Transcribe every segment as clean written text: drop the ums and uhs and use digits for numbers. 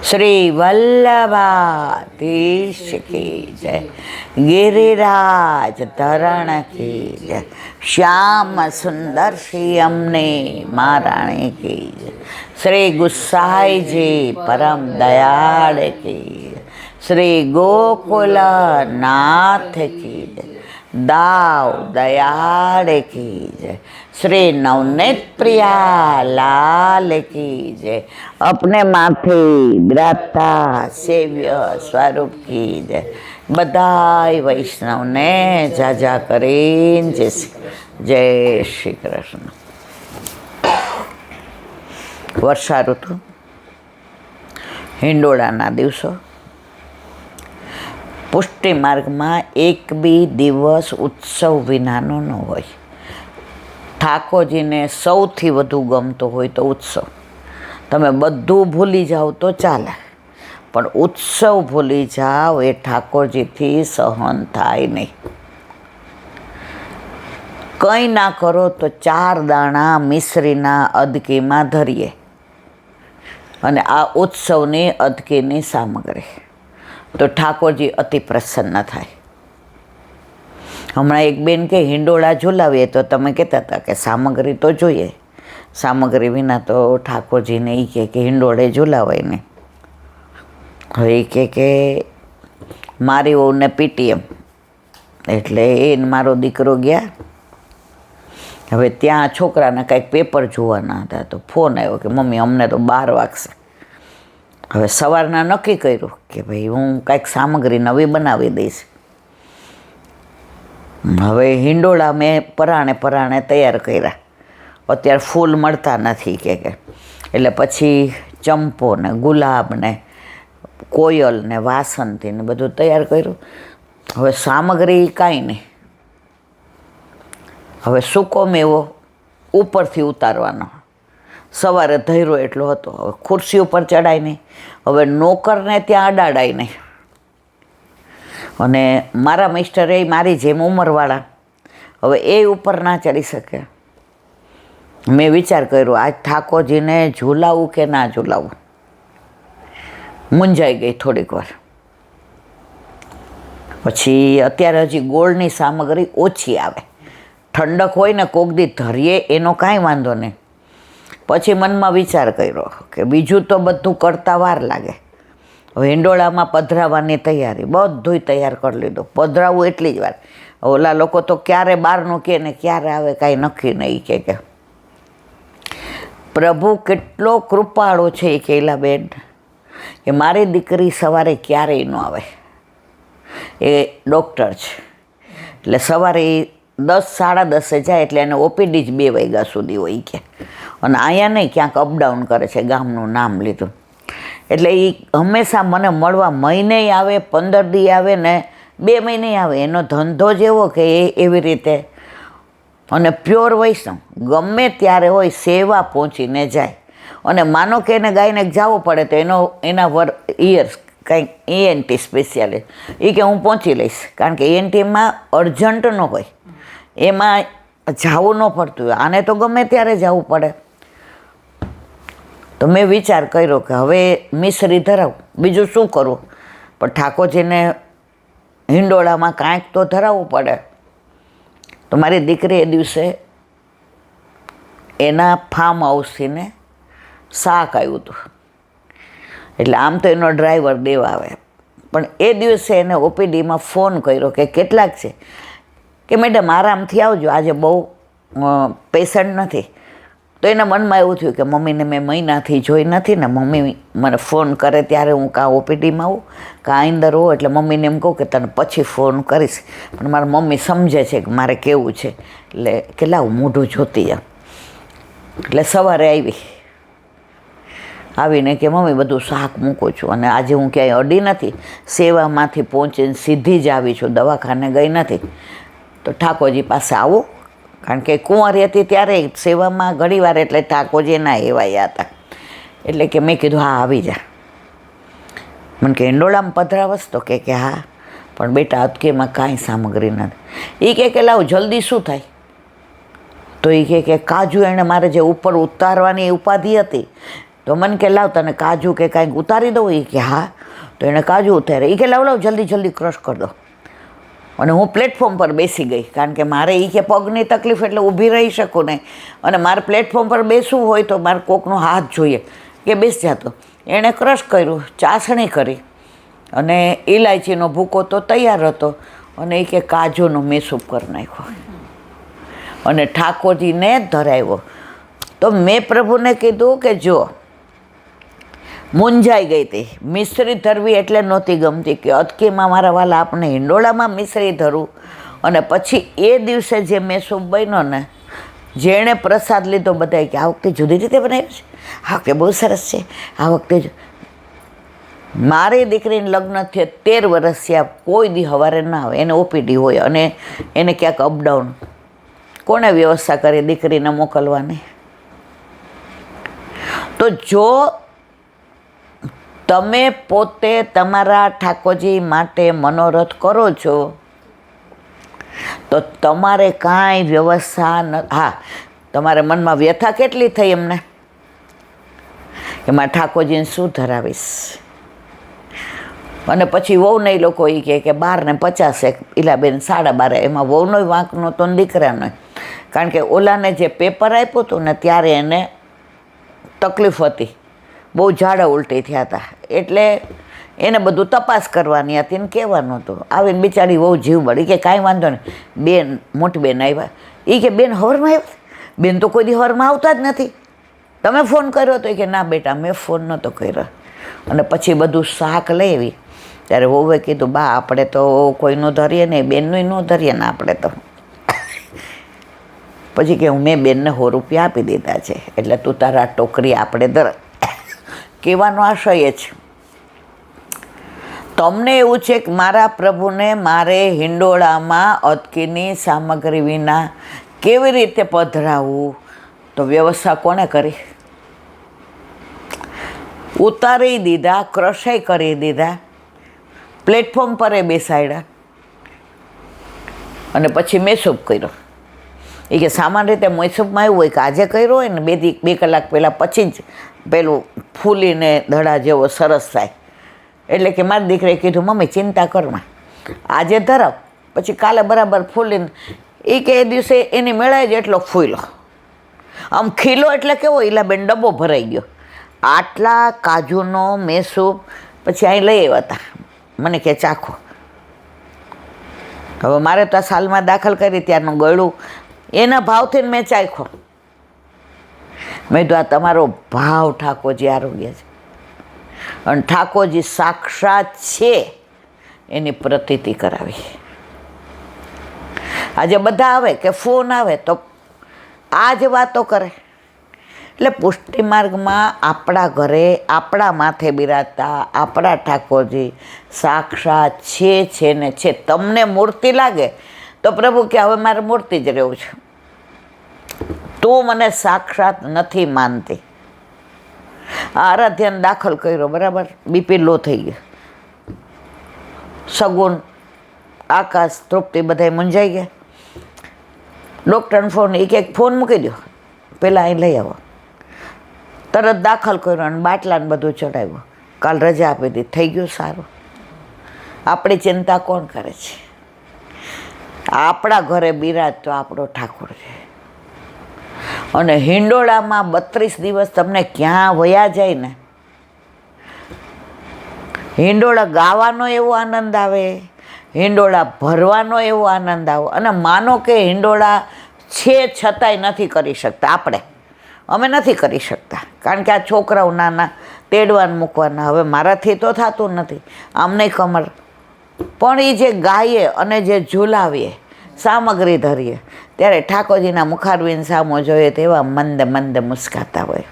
શ્રી વલ્લભાધીશ કી જય, ગિરિરાજ ધરણ કી જય, શ્યામ સુંદર શ્રી અમને મહારાણી કી જય, શ્રી ગુસાઈજી પરમ દયાળ કી જય, શ્રી ગોકુલ નાથ કી જય, દાવ દયાળ કી જય, श्री नवनीत प्रिया लाल की जय, अपने माथे विराजता सेव्य स्वरूप की जय। बधाई वैष्णव ने जाजा करीन जय श्री कृष्ण। वर्षा ऋतु हिंडोळाना दिवसों पुष्टि मार्ग में एक बी दिवस उत्सव विनानो न होय। ઠાકોરજીને સૌથી વધુ ગમતો હોય તો ઉત્સવ। તમે બધું ભૂલી જાઓ તો ચાલે, પણ ઉત્સવ ભૂલી જાઓ એ ઠાકોરજીથી સહન થાય નહીં। કંઈ ના કરો તો 4 દાણા મિશ્રીના અદકીમાં ધરીએ અને આ ઉત્સવની અદકીની સામગ્રી, તો ઠાકોરજી અતિ પ્રસન્ન થાય। હમણાં એક બેન કે હિંડોળા ઝુલાવીએ તો તમે કહેતા હતા કે સામગ્રી તો જોઈએ, સામગ્રી વિના તો ઠાકોરજીને એ કે હિંડોળે ઝુલાવાય ને। હવે એ કે મારી વહુને પીટીએમ, એટલે એ મારો દીકરો ગયા। હવે ત્યાં છોકરાને કાંઈક પેપર જોવાના હતા તો ફોન આવ્યો કે મમ્મી અમને તો 12 વાગશે। હવે સવારના નક્કી કર્યું કે ભાઈ હું કાંઈક સામગ્રી નવી બનાવી દઈશ। હવે હિંડોળા મેં પરાણે તૈયાર કર્યા, અત્યારે ફૂલ મળતા નથી કે એટલે પછી ચંપો ને ગુલાબ ને કોયલ ને વાસંતી ને બધું તૈયાર કર્યું। હવે સામગ્રી કાંઈ નહીં, હવે સૂકો મેવો ઉપરથી ઉતારવાનો, સવારે ધૈર્યો એટલો હતો, હવે ખુરશી ઉપર ચડાય નહીં, હવે નોકરને ત્યાં અડાડાય નહીં। અને મારા મિસ્ટર એ મારી જેમ ઉંમરવાળા, હવે એ ઉપર ના ચડી શકે। મેં વિચાર કર્યો આજ ઠાકોરજીને ઝુલાવું કે ના ઝુલાવું, મૂંઝાઈ ગઈ થોડીક વાર। પછી અત્યારે હજી ગોળની સામગ્રી ઓછી આવે, ઠંડક હોય ને કોક દી ધરીએ એનો કાંઈ વાંધો નહીં। પછી મનમાં વિચાર કર્યો કે બીજું તો બધું કરતાં વાર લાગે, હવે હિંડોળામાં પધરાવવાની તૈયારી બધુંય તૈયાર કરી લીધું, પધરાવું એટલી જ વાર। ઓલા લોકો તો ક્યારે બહારનું કહે ને ક્યારે આવે કાંઈ નક્કી નહીં કે પ્રભુ કેટલો કૃપાળો છે એ કહેલા બેન કે મારી દીકરી સવારે ક્યારેય ન આવે, એ ડૉક્ટર છે, એટલે સવારે 10 સાડા 10 જાય, એટલે એને ઓપીડી જ 2 વાગ્યા સુધી હોય કે, અને અહીંયા નહીં ક્યાંક અપડાઉન કરે છે, ગામનું નામ લીધું, એટલે એ હંમેશા મને મળવા મહિને આવે, 15 દી આવે ને 2 મહિને આવે। એનો ધંધો જ એવો કે એ એવી રીતે, અને પ્યોર વૈષ્ણવ ગમે ત્યારે હોય સેવા પહોંચીને જાય। અને માનો કે એને ગાયને જવું પડે તો એના ઇયર્સ કંઈક ENT સ્પેશિયાલિસ્ટ એ કે હું પહોંચી લઈશ, કારણ કે ENTમાં અર્જન્ટ ન હોય, એમાં જવું ન પડતું હોય, આને તો ગમે ત્યારે જવું પડે। તો મેં વિચાર કર્યો કે હવે મિશ્રી ધરાવું, બીજું શું કરું, પણ ઠાકોરજીને હિંડોળામાં કાંઈક તો ધરાવવું પડે। તો મારી દીકરી એ દિવસે એના ફાર્મ હાઉસથી ને શાક આવ્યું હતું, એટલે આમ તો એનો ડ્રાઈવર દેવા આવે, પણ એ દિવસે એને ઓપીડીમાં ફોન કર્યો કે કેટલાક છે, કે મેડમ આરામથી આવજો, આજે બહુ પેશન્ટ નથી। તો એના મનમાં એવું થયું કે મમ્મીને મેં મહિનાથી જોઈ નથી ને, મમ્મી મને ફોન કરે ત્યારે હું કાં ઓપીડીમાં આવું કાં અંદર હોઉં, એટલે મમ્મીને એમ કહું કે તને પછી ફોન કરીશ, પણ મારા મમ્મી સમજે છે કે મારે કેવું છે, એટલે કે લાવ મોઢું જોતી જાઉં। એટલે સવારે આવીને કે મમ્મી બધું શાક મૂકું છું, અને આજે હું ક્યાંય અડી નથી, સેવામાંથી પહોંચીને સીધી જ આવી છું, દવાખાને ગઈ નથી, તો ઠાકોરજી પાસે આવું, કારણ કે કુંવારી હતી ત્યારે સેવામાં ઘણીવાર, એટલે ઠાકોરજી ના એવાયા હતા, એટલે કે મેં કીધું હા આવી જા। મને કે હિંડોળામાં પધરાવસ, તો કે હા, પણ બેટા અટકેમાં કાંઈ સામગ્રી નથી। એ કે લાવ જલ્દી શું થાય, તો એ કે કાજુ એણે મારે જે ઉપર ઉતારવાની ઉપાધિ હતી તો મને કે લાવ તને કાજુ કે કાંઈક ઉતારી દઉં. એ કે હા. તો એણે કાજુ ઉતારે. એ કે લાવ જલ્દી જલ્દી ક્રશ કરી દો. અને હું પ્લેટફોર્મ પર બેસી ગઈ, કારણ કે મારે એ કે પગની તકલીફ એટલે ઊભી રહી શકું નહીં, અને મારે પ્લેટફોર્મ પર બેસવું હોય તો મારે કોકનો હાથ જોઈએ કે બેસ જાતો. એણે ક્રશ કર્યું, ચાસણી કરી, અને ઇલાયચીનો ભૂકો તો તૈયાર હતો, અને એ કે કાજુનો મેસૂપ કરી નાખ્યો અને ઠાકોરજીને ધરાવ્યો. તો મેં પ્રભુને કીધું કે જો મૂંઝાઈ ગઈ હતી, મિશ્રી ધરવી એટલે નહોતી ગમતી કે અટકીમાં મારા વાલા આપણે હિંડોળામાં મિશ્રી ધરવું. અને પછી એ દિવસે જે મેસૂપ બન્યો ને, જેણે પ્રસાદ લીધો બધાએ કે આ વખતે જુદી રીતે બનાવ્યું છે, આ વખતે બહુ સરસ છે, આ વખતે. મારી દીકરીને લગ્ન થયે 13 વર્ષ થયા, કોઈ દી સવારે ના આવે, એને ઓપીડી હોય અને એને ક્યાંક અપડાઉન. કોને વ્યવસ્થા કરી દીકરીને મોકલવાની? તો જો તમે પોતે તમારા ઠાકોરજી માટે મનોરથ કરો છો તો તમારે કાંઈ વ્યવસ્થા ન. હા, તમારે મનમાં વ્યથા કેટલી થઈ એમને કે મારા ઠાકોરજીને શું ધરાવીશ. અને પછી વહુને એ લોકો એ કહે કે 12 ને 50 ઇલાબેન 12.5, એમાં વહુનો વાંક નહોતો ને દીકરાનો. કારણ કે ઓલાને જે પેપર આપ્યું હતું ને ત્યારે એને તકલીફ હતી, બહુ ઝાડા ઉલટી થયા હતા, એટલે એને બધું તપાસ કરવાની હતી ને કહેવાનું હતું. આવીને બિચારી બહુ જીવ બળી કે કાંઈ વાંધો નહીં. બેન, મોટી બેન આવ્યા. એ કે બેન હવારમાં આવ્યા? બેન તો કોઈ દી હવારમાં આવતા જ નથી, તમે ફોન કર્યો તો? એ કે ના બેટા, મેં ફોન નહોતો કર્યો. અને પછી બધું શાક લઈ આવી ત્યારે વહુએ કીધું બા આપણે તો કોઈનું ધરીએ નહીં, બેનનું ન ધરીએ ને આપણે તો. પછી કે હું મેં બેનને 100 રૂપિયા આપી દીધા છે, એટલે તું તારા ટોકરી આપણે ધર. કહેવાનો આશય એ છે, તમને એવું છે કે મારા પ્રભુને મારે હિંડોળામાં અટકીની સામગ્રી વિના કેવી રીતે પધરાવવું? તો વ્યવસ્થા કોણે કરી? ઉતારી દીધા, ક્રશય કરી દીધા, પ્લેટફોર્મ પર બેસાડ્યા, અને પછી મેસૂપ કર્યો. એ કે સામાન્ય રીતે મેસૂપમાં એવું હોય કે આજે કર્યો હોય ને 2 કલાક પહેલાં પછી જ પેલું ફૂલીને દડા જેવો સરસ થાય. એટલે કે મારી દીકરીએ કીધું મમ્મી ચિંતા કરમાં, આજે ધરાવ, પછી કાલે બરાબર ફૂલીને. એ કે એ દિવસે એની મેળાએ જ એટલો ફૂલો, આમ ખીલો એટલે કેવો ઈલાબેન ડબ્બો ભરાઈ ગયો. આટલા કાજુનો મેસૂપ પછી અહીં લઈ આવ્યા હતા. મને કે ચાખો. હવે મારે તો આ સાલમાં દાખલ કરી ત્યારનું ગળું એના ભાવથી મેં ચાખ્યો. મેં કીધું આ તમારો ભાવ ઠાકોરજી આરોગ્ય છે, અને ઠાકોરજી સાક્ષાત છે એની પ્રતીતિ કરાવી. આજે બધા આવે કે ફોન આવે તો આ જ વાતો કરે. એટલે પુષ્ટિ માર્ગમાં આપણા ઘરે આપણા માથે બિરાજતા આપણા ઠાકોરજી સાક્ષાત છે ને છે. તમને મૂર્તિ લાગે તો પ્રભુ કે હવે મારે મૂર્તિ જ રહેવું છે, તું મને સાક્ષાત નથી માનતી. આરાધ્યાને દાખલ કર્યો, બરાબર, બીપી લો થઈ ગયો. સગુન, આકાશ, તૃપ્તિ બધા મૂંઝાઈ ગયા. ડૉક્ટરને ફોન, એક ફોન મૂકી દો, પહેલાં અહીં લઈ આવો. તરત દાખલ કર્યો અને બાટલાને બધું ચડાવ્યું. કાલ રજા આપી દીધી, થઈ ગયું સારું. આપણી ચિંતા કોણ કરે છે? આપણા ઘરે બિરાજતો આપણો ઠાકોર છે. અને હિંડોળામાં 32 દિવસ તમને ક્યાં વયા જાય ને. હિંડોળા ગાવાનો એવો આનંદ આવે, હિંડોળા ભરવાનો એવો આનંદ આવે. અને માનો કે હિંડોળા છે છતાંય નથી કરી શકતા આપણે, અમે નથી કરી શકતા, કારણ કે આ છોકરાઓ નાના તેડવાન મૂકવાના. હવે મારાથી તો થતું નથી, આમને કમર. પણ એ જે ગાઈએ અને જે ઝૂલાવીએ, સામગ્રી ધરીએ, ત્યારે ઠાકોરજીના મુખારવિંદ સામો જોઈએ તેવા મંદ મંદ મુસ્કાતા હોય.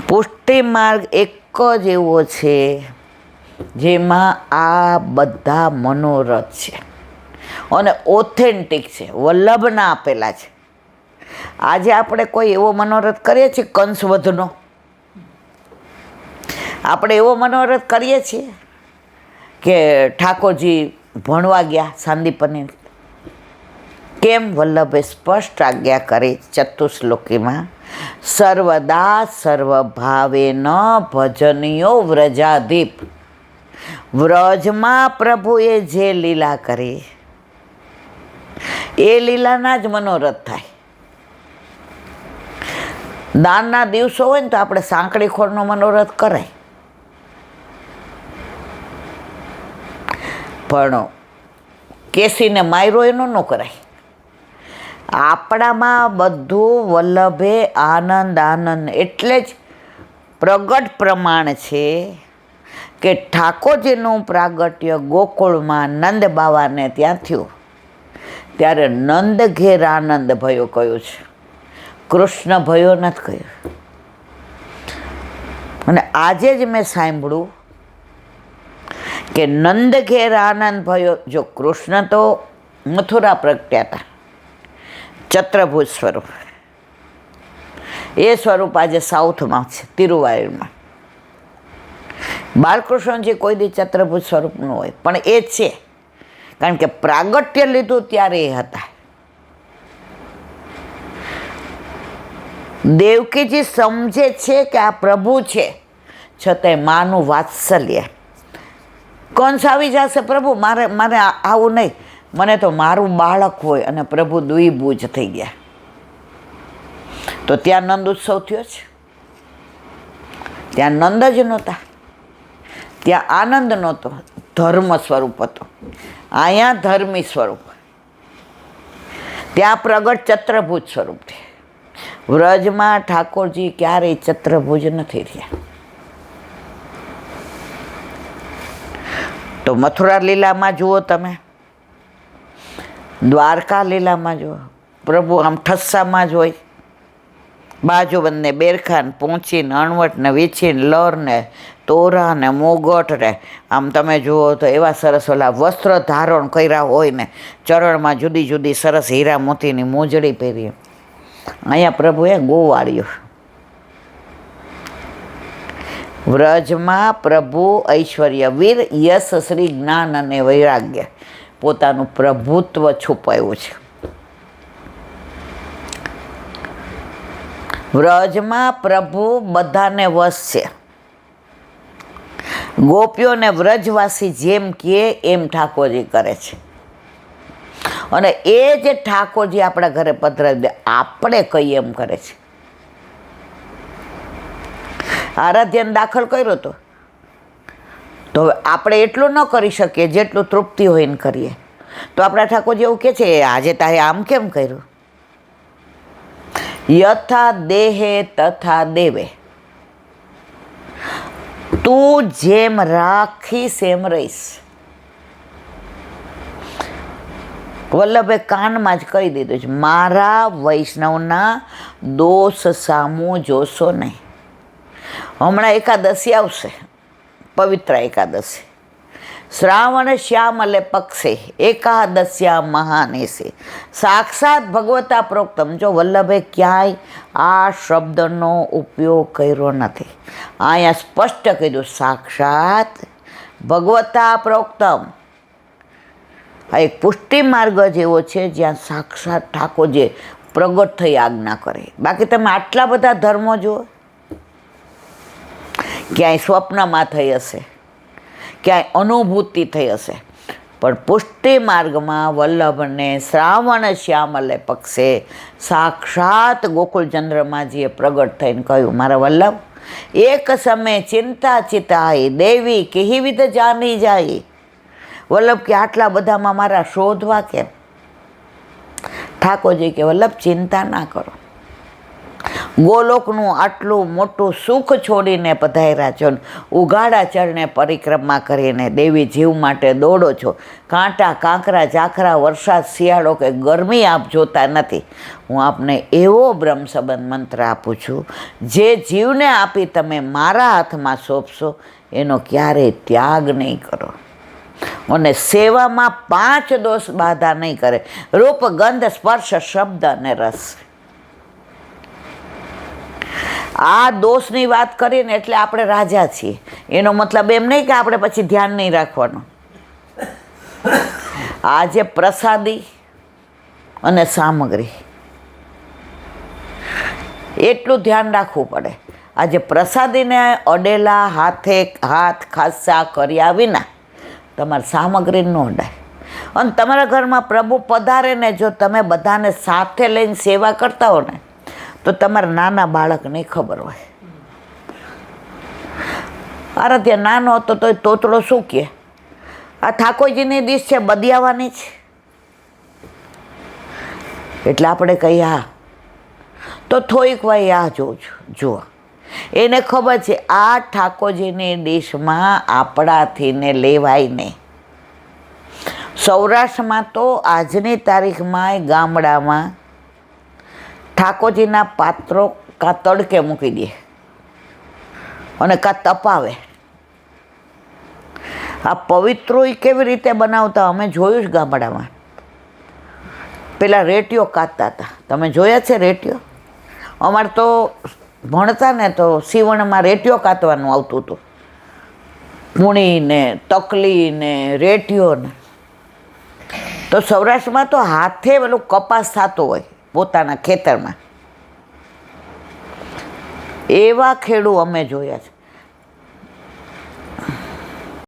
પુષ્ટિ માર્ગ એક જ એવો છે જેમાં આ બધા મનોરથ છે અને ઓથેન્ટિક છે, વલ્લભના આપેલા છે. આજે આપણે કોઈ એવો મનોરથ કરીએ છીએ કંસવધનો, આપણે એવો મનોરથ કરીએ છીએ કે ઠાકોરજી ભણવા ગયા સાંદીપની, કેમ વલ્લભે સ્પષ્ટ આજ્ઞા કરી ચતુશ્લોકીમાં, સર્વદા સર્વભાવે ન ભજનીયો વ્રજાધીપ. વ્રજમાં પ્રભુએ જે લીલા કરી એ લીલાના જ મનોરથ થાય. દાનના દિવસો હોય ને તો આપણે સાંકળી ખોરનો મનોરથ કરાય, પણ કેસીને માયરો એનો ન કરાય. આપણામાં બધું વલ્લભે આનંદ આનંદ એટલે જ પ્રગટ પ્રમાણ છે કે ઠાકોરજીનું પ્રાગટ્ય ગોકુળમાં નંદ બાવાને ત્યાં થયું ત્યારે નંદ ઘેર આનંદ ભયો કહ્યું છે, કૃષ્ણ ભયો નથી કહ્યું. અને આજે જ મેં સાંભળ્યું કે નંદ ઘેર આનંદ ભયો. જો કૃષ્ણ તો મથુરા પ્રગટ્યા હતા, ચત્રભુજ સ્વરૂપ, એ સ્વરૂપ આજે સાઉથમાં છે, તિરુવાયુરમાં. બાલકૃષ્ણજી કોઈ દી ચત્રભુજ સ્વરૂપનું હોય, પણ એ છે કારણ કે પ્રાગટ્ય લીધું ત્યારે એ હતા. દેવકીજી સમજે છે કે આ પ્રભુ છે, છતાંય માનું વાત્સલ્ય. કંસ આવી જશે, પ્રભુ મારે મારે આવું નહીં, મને તો મારું બાળક હોય. અને પ્રભુ દ્વિભુજ થઈ ગયા. તો ત્યાં નંદ ઉત્સવ થયો છે, ત્યાં નંદ જ નહોતા, ત્યાં આનંદ નહોતો, ધર્મ સ્વરૂપ હતો. અહીંયા ધર્મી સ્વરૂપ, ત્યાં પ્રગટ ચત્રભુજ સ્વરૂપ છે. વ્રજમાં ઠાકોરજી ક્યારેય ચત્રભુજ નથી રહ્યા. તો મથુરા લીલામાં જુઓ તમે, દ્વારકા લીલામાં જુઓ, પ્રભુ આમ ઠસ્સામાં જ હોય, બાજુબંધને બેરખાને પહોંચીને અણવટને વીછીને લરને તોરા ને મુગટ ને આમ તમે જુઓ તો એવા સરસ ઓલા વસ્ત્ર ધારણ કર્યા હોય ને, ચરણમાં જુદી જુદી સરસ હીરા મોતીની મોજડી પહેરી. અહીંયા પ્રભુએ ગોવાળ્યો. વ્રજમાં પ્રભુ ઐશ્વર્ય વીર યશ શ્રી જ્ઞાન અને વૈરાગ્ય પોતાનું પ્રભુત્વ છુપાયું છે. વ્રજમાં પ્રભુ બધાને વશ છે. ગોપીઓને વ્રજવાસી જેમ કહે એમ ઠાકોરજી કરે છે. અને એ જે ઠાકોરજી આપણા ઘરે પધરાવી દે, આપણે કહીએ એમ કરે છે. આરાધ્યને દાખલ કર્યો હતો તો હવે આપણે એટલું ન કરી શકીએ જેટલું તૃપ્તિ હોય ને કરીએ. તો આપણા ઠાકોરજી એવું કહે છે, આજે તારે આમ કેમ કર્યું? યથા દેહે તથા દેવે, તું જેમ રાખીશ એમ રહીશ. વલ્લભે કાનમાં જ કહી દીધું છે, મારા વૈષ્ણવના દોષ સામું જોશો નહીં. હમણાં એકાદશી આવશે, પવિત્ર એકાદશી, શ્રાવણ શ્યામલે પક્ષે એકાદશ્યા મહાનેશે સાક્ષાત ભગવતા પ્રોક્તમ. જો વલ્લભે ક્યાંય આ શબ્દનો ઉપયોગ કર્યો નથી, અહીંયા સ્પષ્ટ કીધું સાક્ષાત ભગવતા પ્રોક્તમ. આ એક પુષ્ટિ માર્ગ જેવો છે જ્યાં સાક્ષાત ઠાકોરજી પ્રગટ થઈ આજ્ઞા કરે. બાકી તમે આટલા બધા ધર્મો જુઓ, ક્યાંય સ્વપ્નમાં થઈ હશે, ક્યાંય અનુભૂતિ થઈ હશે, પણ પુષ્ટિ માર્ગમાં વલ્લભને શ્રાવણ શ્યામલે પક્ષે સાક્ષાત ગોકુળ ચંદ્રમાજીએ પ્રગટ થઈને કહ્યું, મારા વલ્લભ એક સમય ચિંતા ચિતાઈ દેવી કેહિવિધ જાની જાય. વલ્લભ કે આટલા બધામાં મારા શોધવા કેમ? ઠાકોરજી કે વલ્લભ ચિંતા ના કરો, ગોલોકનું આટલું મોટું સુખ છોડીને પધાર્યા છો, ઉઘાડા ચરણે પરિક્રમા કરીને દેવી જીવ માટે દોડો છો. કાંટા કાંકરા ઝાખરા વરસાદ શિયાળો કે ગરમી આપ જોતા નથી. હું આપને એવો બ્રહ્મ સંબંધ મંત્ર આપું છું, જે જીવને આપી તમે મારા હાથમાં સોંપશો એનો ક્યારેય ત્યાગ નહીં કરો. અને સેવામાં 5 દોષ બાધા નહીં કરે, રૂપ ગંધ સ્પર્શ શબ્દ અને રસ. આ દોષની વાત કરીને એટલે આપણે રાજા છીએ, એનો મતલબ એમ નહીં કે આપણે પછી ધ્યાન નહીં રાખવાનું. આ જે પ્રસાદી અને સામગ્રી, એટલું ધ્યાન રાખવું પડે. આજે પ્રસાદીને અડેલા હાથ ખાસા કર્યા વિના તમારી સામગ્રી ન અડાય. અને તમારા ઘરમાં પ્રભુ પધારે ને જો તમે બધાને સાથે લઈને સેવા કરતા હો ને તો તમારા નાના બાળકને ખબર હોય. અરે ત્યાં નાનો હતો તો તોતડો શું કહે, આ ઠાકોરજીની ડીશ છે, બદિયાવાની છે. એટલે આપણે કહીએ હા, તો થોડીક વાર આ જોઉં છું. જુઓ, એને ખબર છે આ ઠાકોરજીની ડીશમાં આપણાથી ને લેવાય નહીં. સૌરાષ્ટ્રમાં તો આજની તારીખમાં ગામડામાં ઠાકોરજીના પાત્રો કાં તડકે મૂકી દે અને કાં તપાવે. આ પવિત્રો કેવી રીતે બનાવતા અમે જોયું છે ગામડામાં. પેલા રેટીઓ કાઢતા હતા, તમે જોયા છે રેટીઓ? અમારે તો ભણતા ને તો સીવણમાં રેટીઓ કાઢવાનું આવતું હતું. પૂણી ને તકલી ને રેટીઓ ને. તો સૌરાષ્ટ્રમાં તો હાથે પેલું કપાસ થતો હોય પોતાના ખેતરમાં. એવા ખેડૂ અમે જોયા છે.